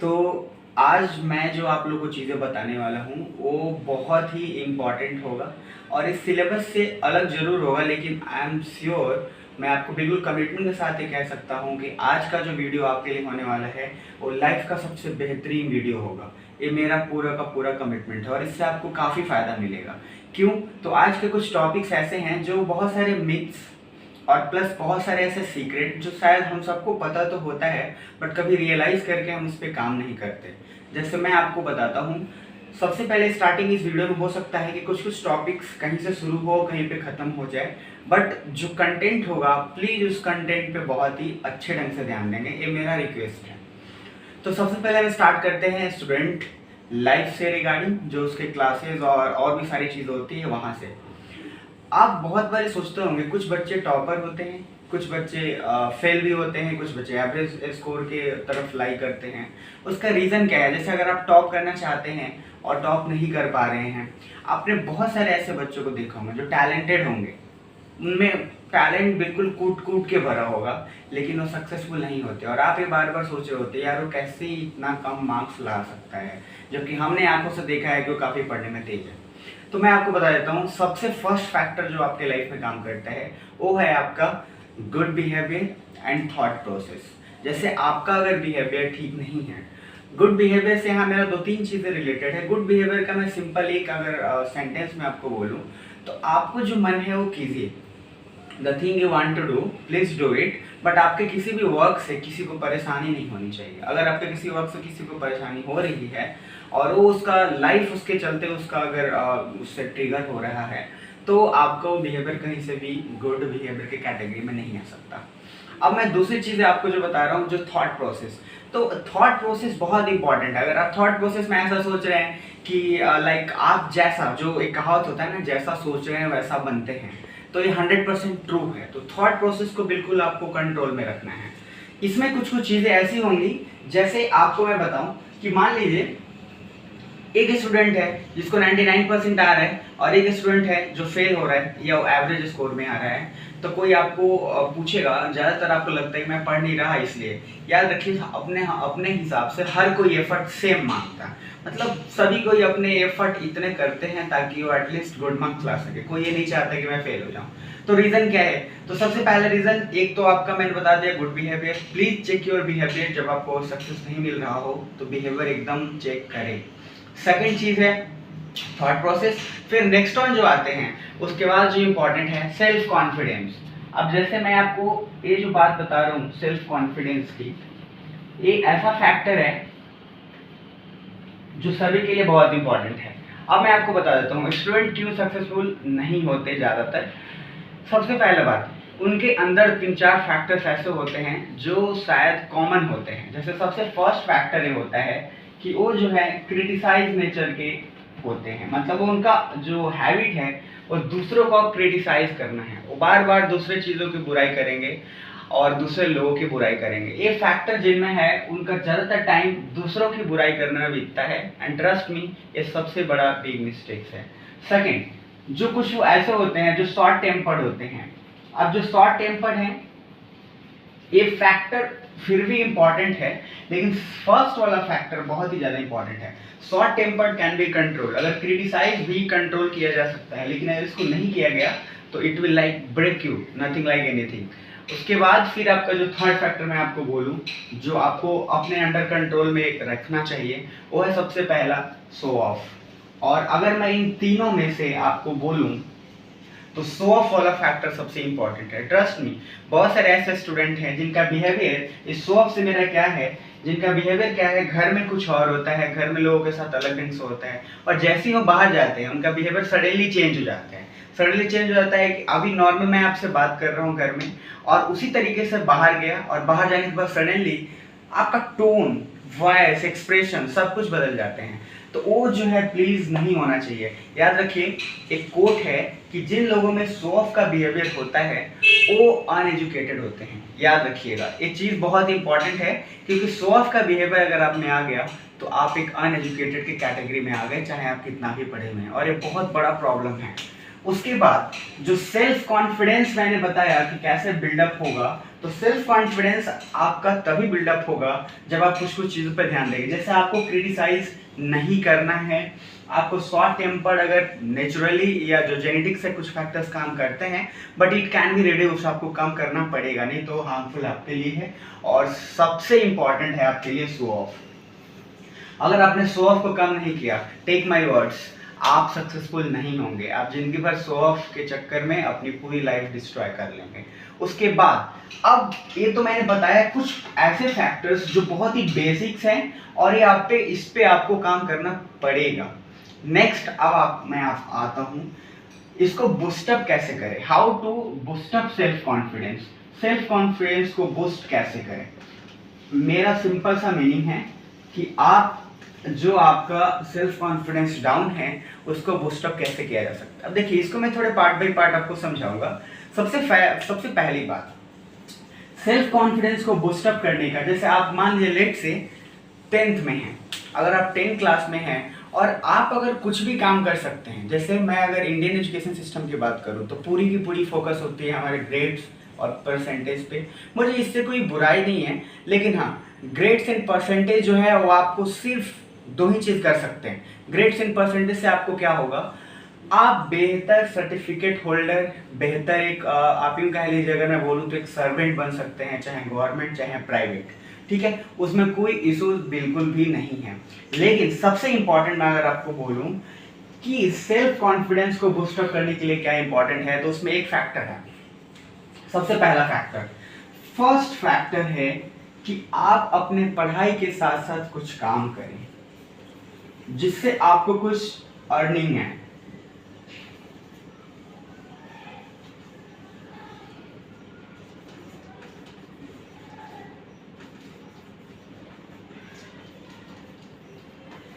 तो आज मैं जो आप लोगों को चीज़ें बताने वाला हूँ वो बहुत ही इम्पॉर्टेंट होगा और इस सिलेबस से अलग ज़रूर होगा, लेकिन आई एम श्योर मैं आपको बिल्कुल कमिटमेंट के साथ ये कह सकता हूँ कि आज का जो वीडियो आपके लिए होने वाला है वो लाइफ का सबसे बेहतरीन वीडियो होगा। ये मेरा पूरा का पूरा कमिटमेंट है और इससे आपको काफ़ी फ़ायदा मिलेगा। क्यों? तो आज के कुछ टॉपिक्स ऐसे हैं जो बहुत सारे मिथ्स और प्लस बहुत सारे ऐसे सीक्रेट जो शायद हम सबको पता तो होता है बट कभी रियलाइज़ करके हम उस पर काम नहीं करते। जैसे मैं आपको बताता हूँ, सबसे पहले स्टार्टिंग इस वीडियो में हो सकता है कि कुछ कुछ टॉपिक्स कहीं से शुरू हो कहीं पे ख़त्म हो जाए, बट जो कंटेंट होगा प्लीज़ उस कंटेंट पे बहुत ही अच्छे ढंग से ध्यान देंगे, ये मेरा रिक्वेस्ट है। तो सबसे पहले हम स्टार्ट करते हैं स्टूडेंट लाइफ से रिगार्डिंग, जो उसके क्लासेस और भी सारी चीज़ें होती है वहाँ से। आप बहुत बार सोचते होंगे कुछ बच्चे टॉपर होते हैं, कुछ बच्चे फेल भी होते हैं, कुछ बच्चे एवरेज स्कोर के तरफ लाई करते हैं। उसका रीज़न क्या है? जैसे अगर आप टॉप करना चाहते हैं और टॉप नहीं कर पा रहे हैं, आपने बहुत सारे ऐसे बच्चों को देखा होंगे जो टैलेंटेड होंगे, उनमें टैलेंट बिल्कुल कूट कूट के भरा होगा, लेकिन वो सक्सेसफुल नहीं होते और आप ये बार बार सोच रहे होते यार वो कैसे इतना कम मार्क्स ला सकता है, जबकि हमने आंखों से देखा है कि वो काफ़ी पढ़ने में तेज है। तो मैं आपको बता देता हूँ, सबसे फर्स्ट फैक्टर जो आपके लाइफ में काम करता है वो है आपका good behaviour and thought process. जैसे आपका अगर बिहेवियर ठीक नहीं है, गुड बिहेवियर से यहाँ मेरा दो तीन चीज़ें रिलेटेड है। गुड बिहेवियर का मैं सिंपल एक अगर सेंटेंस में आपको बोलूँ तो आपको जो मन है वो कीजिए, the thing you want to do please do it, but आपके किसी भी वर्क से किसी को परेशानी नहीं होनी चाहिए। अगर आपके किसी वर्क से किसी को परेशानी हो रही है और वो उसका लाइफ उसके चलते उसका अगर उससे ट्रिगर हो रहा है, तो आपका वो बिहेवियर कहीं से भी गुड बिहेवियर के कैटेगरी में नहीं आ सकता। अब मैं दूसरी चीज़ आपको जो बता रहा हूँ, जो थॉट प्रोसेस। तो थॉट प्रोसेस बहुत इंपॉर्टेंट है। अगर आप थॉट प्रोसेस में ऐसा सोच रहे हैं कि लाइक आप जैसा, जो एक कहावत होता है ना, जैसा सोच रहे हैं वैसा बनते हैं, तो ये 100% ट्रू है। तो थॉट प्रोसेस को बिल्कुल आपको कंट्रोल में रखना है। इसमें कुछ कुछ चीज़ें ऐसी होंगी, जैसे आपको मैं बताऊं कि मान लीजिए एक स्टूडेंट है जिसको 99% आ रहा है और एक स्टूडेंट है जो फेल हो रहा है या एवरेज स्कोर में आ रहा है, तो कोई आपको पूछेगा, ज़्यादातर आपको लगता है कि मैं पढ़ नहीं रहा इसलिए। याद रखिए, अपने अपने हिसाब से हर कोई एफर्ट सेम मांगता है, मतलब सभी कोई अपने एफर्ट इतने करते हैं ताकि वो एटलीस्ट गुड मार्क्स ला सके। कोई ये नहीं चाहता कि मैं फेल हो जाऊँ। तो रीज़न क्या है? तो सबसे पहला रीज़न एक तो आपका मैंने बता दिया, good behaviour. Please check your behaviour. जब आपको सक्सेस नहीं मिल रहा हो तो बिहेवियर एकदम चेक करें। सेकेंड चीज़ है थॉट प्रोसेस। फिर नेक्स्ट वन जो आते हैं उसके बाद जो इम्पोर्टेंट है सेल्फ कॉन्फिडेंस। अब जैसे मैं आपको ये जो बात बता रहा हूँ सेल्फ कॉन्फिडेंस की, ये ऐसा फैक्टर है जो सभी के लिए बहुत इंपॉर्टेंट है। अब मैं आपको बता देता हूँ स्टूडेंट क्यों सक्सेसफुल नहीं होते ज़्यादातर। सबसे पहला बात, उनके अंदर तीन चार फैक्टर्स ऐसे होते हैं जो शायद कॉमन होते हैं। जैसे सबसे फर्स्ट फैक्टर ये होता है कि वो जो है क्रिटिसाइज नेचर के होते हैं, मतलब वो उनका जो हैबिट है वो दूसरों को क्रिटिसाइज करना है। वो बार बार दूसरे चीज़ों की बुराई करेंगे और दूसरे लोगों की बुराई करेंगे। ये फैक्टर जिनमें है उनका ज़्यादातर टाइम दूसरों की बुराई करने में बीतता है, एंड ट्रस्ट मी ये सबसे बड़ा बिग मिस्टेक्स है। सेकेंड, जो कुछ ऐसे होते हैं जो शॉर्ट टेम्पर्ड होते हैं। अब जो शॉर्ट टेम्पर्ड हैं ये फैक्टर फिर भी इंपॉर्टेंट है, लेकिन फर्स्ट वाला फैक्टर बहुत ही ज़्यादा इंपॉर्टेंट है। Short tempered can be control. अगर क्रिटिसाइज भी कंट्रोल किया जा सकता है, लेकिन अगर इसको नहीं किया गया तो it will like break you, nothing like anything. उसके बाद फिर आपका जो थर्ड फैक्टर मैं आपको बोलूँ जो आपको अपने अंडर कंट्रोल में रखना चाहिए, वो है सबसे पहला शो ऑफ। और अगर मैं इन तीनों में से आपको बोलूं तो शो ऑफ वाला फैक्टर सबसे इंपॉर्टेंट है। ट्रस्ट मी, बहुत सारे ऐसे स्टूडेंट हैं जिनका बिहेवियर, इस शो ऑफ से मेरा क्या है, जिनका बिहेवियर क्या है, घर में कुछ और होता है, घर में लोगों के साथ अलग ढंग से होता है, और जैसे ही वो बाहर जाते हैं उनका बिहेवियर सडनली चेंज हो जाता है। सडनली चेंज हो जाता है कि अभी नॉर्मल मैं आपसे बात कर रहा हूँ घर में, और उसी तरीके से बाहर गया और बाहर जाने के बाद सडनली आपका टोन, वॉइस, एक्सप्रेशन सब कुछ बदल जाते हैं। तो वो जो है प्लीज नहीं होना चाहिए। याद रखिए, एक कोट है कि जिन लोगों में शो ऑफ का बिहेवियर होता है वो अनएजुकेटेड होते हैं। याद रखिएगा, ये चीज़ बहुत इंपॉर्टेंट है, क्योंकि शो ऑफ का बिहेवियर अगर आप में आ गया तो आप एक अनएजुकेटेड की कैटेगरी में आ गए, चाहे आप कितना भी पढ़े हुए हैं, और ये बहुत बड़ा प्रॉब्लम है। उसके बाद जो सेल्फ कॉन्फिडेंस मैंने बताया कि कैसे बिल्डअप होगा, तो सेल्फ कॉन्फिडेंस आपका तभी बिल्डअप होगा जब आप कुछ कुछ चीज़ों पर ध्यान देंगे। जैसे आपको क्रिटिसाइज नहीं करना है, आपको शॉर्ट टेम्पर्ड अगर नेचुरली या जो जेनेटिक्स से कुछ फैक्टर्स काम करते हैं, but it can be reduce, आपको कम करना पड़ेगा, नहीं तो हार्मफुल आपके लिए है। और सबसे इंपॉर्टेंट है आपके लिए शो ऑफ। अगर आपने शो ऑफ को कम नहीं किया, टेक माई वर्ड्स, आप सक्सेसफुल नहीं होंगे। आप जिंदगी भर शो ऑफ के चक्कर में अपनी पूरी लाइफ डिस्ट्रॉय कर लेंगे। उसके बाद अब ये तो मैंने बताया कुछ ऐसे फैक्टर्स जो बहुत ही बेसिक्स हैं और ये इस पे आपको काम करना पड़ेगा। नेक्स्ट अब मैं आता हूँ, इसको बूस्टअप कैसे करें, how to boost up self confidence. Self confidence को बूस्ट कैसे करें? मेरा सिंपल सा मीनिंग है कि आप जो आपका सेल्फ कॉन्फिडेंस डाउन है उसको बूस्टअप कैसे किया जा सकता है। अब देखिए, इसको मैं थोड़े पार्ट बाय पार्ट आपको समझाऊंगा। सबसे पहली बात, सेल्फ कॉन्फिडेंस को बूस्टअप करने का, जैसे आप मान लीजिए लेट से 10th में हैं, अगर आप 10th क्लास में हैं और आप अगर कुछ भी काम कर सकते हैं, जैसे मैं अगर इंडियन एजुकेशन सिस्टम की बात करूं तो पूरी की पूरी फोकस होती है हमारे ग्रेड्स और परसेंटेज पे। मुझे इससे कोई बुराई नहीं है, लेकिन हाँ, ग्रेड्स एंड परसेंटेज जो है वो आपको सिर्फ दो ही चीज़ कर सकते हैं। ग्रेड्स एंड परसेंटेज से आपको क्या होगा, आप बेहतर सर्टिफिकेट होल्डर, बेहतर एक आप यूँ कह लीजिए, अगर मैं बोलूँ तो एक सर्वेंट बन सकते हैं, चाहे गवर्नमेंट चाहे प्राइवेट, ठीक है, उसमें कोई इशू बिल्कुल भी नहीं है। लेकिन सबसे इंपॉर्टेंट मैं अगर आपको बोलूँ कि सेल्फ कॉन्फिडेंस को बूस्टअप करने के लिए क्या इंपॉर्टेंट है, तो उसमें एक फैक्टर है। सबसे पहला फैक्टर, फर्स्ट फैक्टर है कि आप अपने पढ़ाई के साथ साथ कुछ काम करें जिससे आपको कुछ अर्निंग है।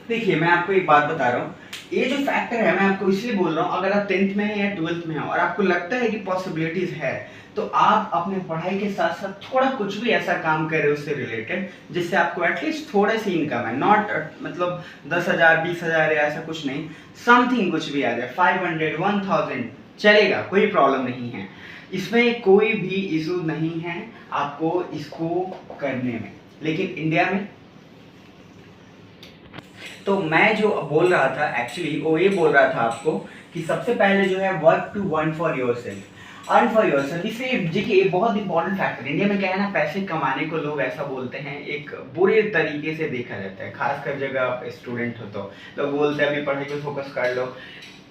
देखिए, मैं आपको एक बात बता रहा हूँ, ये जो फैक्टर है मैं आपको इसलिए बोल रहा हूँ, अगर आप 10th में हैं या 12th में हैं और आपको लगता है कि पॉसिबिलिटीज है, तो आप अपने पढ़ाई के साथ साथ थोड़ा कुछ भी ऐसा काम करें उससे रिलेटेड जिससे आपको एटलीस्ट थोड़ा सी इनकम है। नॉट मतलब 10,000 20,000 या ऐसा कुछ नहीं, समथिंग कुछ भी आ जाए, 500 1000 चलेगा, कोई प्रॉब्लम नहीं है, इसमें कोई भी इशू नहीं है आपको इसको करने में। लेकिन इंडिया में तो मैं जो बोल रहा था एक्चुअली वो ये बोल रहा था आपको कि सबसे पहले जो है work to earn for yourself. Earn for yourself, इससे देखिए एक बहुत इंपॉर्टेंट फैक्टर, इंडिया में क्या है ना, पैसे कमाने को लोग ऐसा बोलते हैं, एक बुरे तरीके से देखा जाता है, खासकर जगह आप स्टूडेंट हो तो लोग बोलते हैं अभी पढ़ाई पे फोकस कर लो।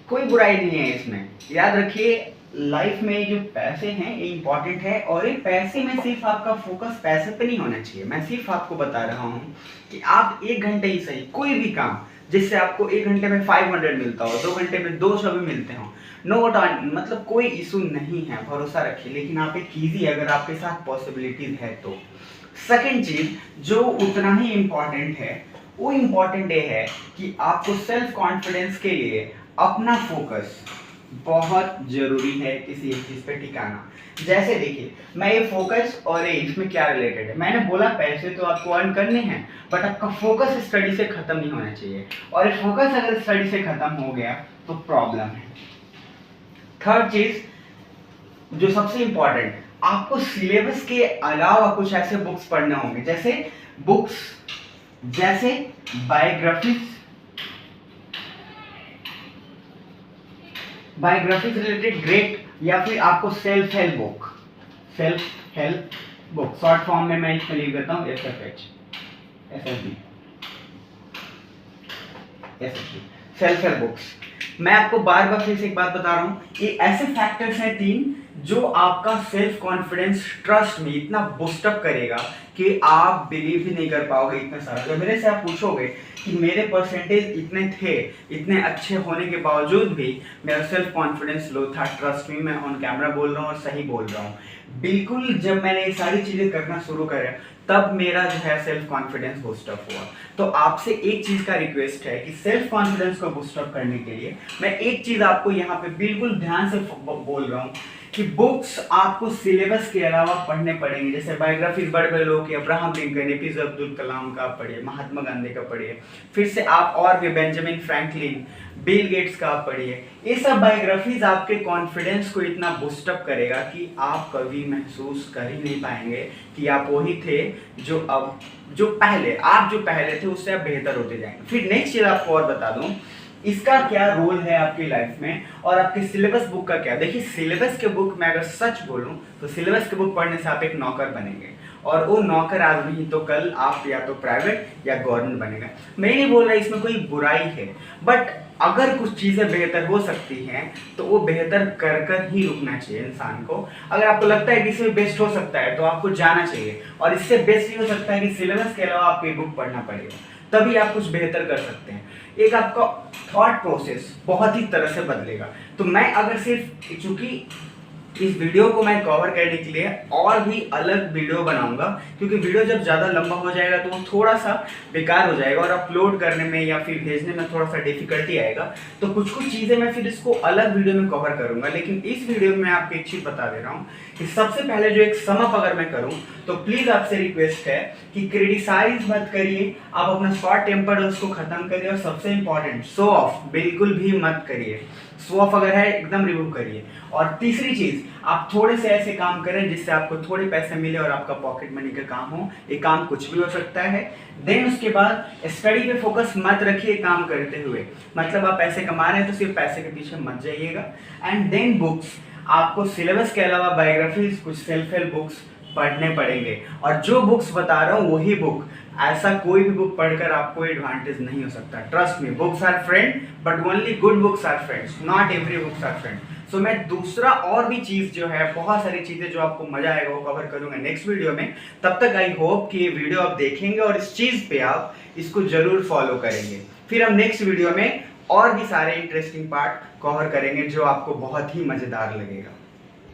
कोई बुराई नहीं है इसमें, याद रखिए लाइफ में जो पैसे हैं ये इंपॉर्टेंट है, और ये पैसे में सिर्फ आपका फोकस पैसे पे नहीं होना चाहिए। मैं सिर्फ आपको बता रहा हूँ कि आप 1 घंटे ही सही कोई भी काम जिससे आपको 1 घंटे में 500 मिलता हो, 2 घंटे में 200 भी मिलते हो, नो मतलब कोई इशू नहीं है, भरोसा रखिए। लेकिन आप एक कीजिए अगर आपके साथ पॉसिबिलिटीज है तो। सेकेंड चीज जो उतना ही इम्पॉर्टेंट है वो इम्पॉर्टेंट ये है कि आपको सेल्फ कॉन्फिडेंस के लिए अपना फोकस बहुत जरूरी है किसी एक चीज पे टिकाना। जैसे देखिए, मैं ये फोकस और ये इसमें क्या रिलेटेड है, मैंने बोला पैसे तो आपको अर्न करने हैं, बट आपका फोकस स्टडी से खत्म नहीं होना चाहिए, और फोकस अगर स्टडी से खत्म हो गया तो प्रॉब्लम है। थर्ड चीज जो सबसे इंपॉर्टेंट, आपको सिलेबस के अलावा कुछ ऐसे बुक्स पढ़ने होंगे, जैसे बायोग्राफी रिलेटेड ग्रेट, या फिर आपको self help book, short form में मैं इसमें लिख देता हूँ SFH, सेल्फ हेल्प बुक्स। मैं आपको बार बार फिर से एक बात बता रहा हूँ, ये ऐसे फैक्टर्स हैं 3 जो आपका सेल्फ कॉन्फिडेंस, ट्रस्ट में इतना बूस्टअप करेगा कि आप बिलीव ही नहीं कर पाओगे इतना सारा। तो मेरे से आप पूछोगे कि मेरे परसेंटेज इतने थे, इतने अच्छे होने के बावजूद भी मेरा सेल्फ कॉन्फिडेंस लो था, ट्रस्ट में मैं ऑन कैमरा बोल रहा हूँ और सही बोल रहा हूँ। बिल्कुल जब मैंने ये सारी चीज़ें करना शुरू करा तब मेरा जो है सेल्फ कॉन्फिडेंस बूस्टअप हुआ। तो आपसे एक चीज़ का रिक्वेस्ट है कि सेल्फ कॉन्फिडेंस को बूस्टअप करने के लिए मैं एक चीज़ आपको यहाँ पे बिल्कुल ध्यान से बोल रहा हूँ कि बुक्स आपको सिलेबस के अलावा पढ़ने पड़ेंगे। जैसे बायोग्राफीज बड़े बड़े लोग की, Abraham Lincoln, APJ Abdul Kalam का पढ़िए, महात्मा गांधी का पढ़िए, फिर से आप और भी बेंजामिन फ्रैंकलिन, बिल गेट्स का आप पढ़िए। ये सब बायोग्राफीज आपके कॉन्फिडेंस को इतना बूस्टअप करेगा कि आप कभी महसूस कर ही नहीं पाएंगे कि आप वही थे जो आप जो पहले थे उससे आप बेहतर होते जाएंगे। फिर नेक्स्ट चीज आपको और बता दूं, इसका क्या रोल है आपकी लाइफ में और आपके सिलेबस बुक का क्या। देखिए सिलेबस के बुक में अगर सच बोलूं तो सिलेबस के बुक पढ़ने से आप एक नौकर बनेंगे, और वो नौकर आज नहीं तो कल आप या तो प्राइवेट या गवर्नमेंट बनेगा। मैं नहीं बोल रहा इसमें कोई बुराई है, बट अगर कुछ चीज़ें बेहतर हो सकती हैं तो वो बेहतर कर कर ही रुकना चाहिए इंसान को। अगर आपको लगता है कि इसमें बेस्ट हो सकता है तो आपको जाना चाहिए, और इससे बेस्ट ये हो सकता है कि सिलेबस के अलावा आपको बुक पढ़ना पड़ेगा, तभी आप कुछ बेहतर कर सकते हैं। एक आपका थॉट प्रोसेस बहुत ही तरह से बदलेगा। तो मैं अगर सिर्फ, चूंकि इस वीडियो को मैं कवर करने के लिए और भी अलग वीडियो बनाऊंगा, क्योंकि वीडियो जब ज़्यादा लंबा हो जाएगा तो वो थोड़ा सा बेकार हो जाएगा और अपलोड करने में या फिर भेजने में थोड़ा सा डिफिकल्टी आएगा। तो कुछ चीज़ें मैं फिर इसको अलग वीडियो में कवर करूंगा, लेकिन इस वीडियो में मैं आपको एक चीज़ बता दे रहा हूँ कि सबसे पहले जो एक समअप अगर मैं करूँ तो प्लीज़ आपसे रिक्वेस्ट है कि क्रिटिसाइज मत करिए, आप अपना शॉर्ट टेम्पर्ड उसको खत्म करिए, और सबसे इंपॉर्टेंट शो ऑफ बिल्कुल भी मत करिए। शो ऑफ अगर है एकदम रिमूव करिए। और तीसरी चीज, आप थोड़े से ऐसे काम करें जिससे आपको थोड़े पैसे मिले और आपका पॉकेट मनी का काम हो। ये काम कुछ भी हो सकता है। देन उसके बाद स्टडी पे फोकस मत रखिए काम करते हुए, मतलब आप पैसे कमा रहे हैं तो सिर्फ पैसे के पीछे मत जाइएगा। एंड देन बुक्स, आपको सिलेबस के अलावा बायोग्राफीज, कुछ सेल्फ हेल्प बुक्स पढ़ने पड़ेंगे, और जो बुक्स बता रहा हूँ वही बुक, ऐसा कोई भी बुक पढ़कर आपको एडवांटेज नहीं हो सकता। Trust me, books are friend but only good books are friends, not every books are friend. So मैं दूसरा और भी चीज़ जो है, बहुत सारी चीज़ें जो आपको मजा आएगा वो कवर करूंगा नेक्स्ट वीडियो में। तब तक आई होप कि ये वीडियो आप देखेंगे और इस चीज़ पे आप इसको जरूर फॉलो करेंगे। फिर हम नेक्स्ट वीडियो में और भी सारे इंटरेस्टिंग पार्ट कवर करेंगे जो आपको बहुत ही मज़ेदार लगेगा।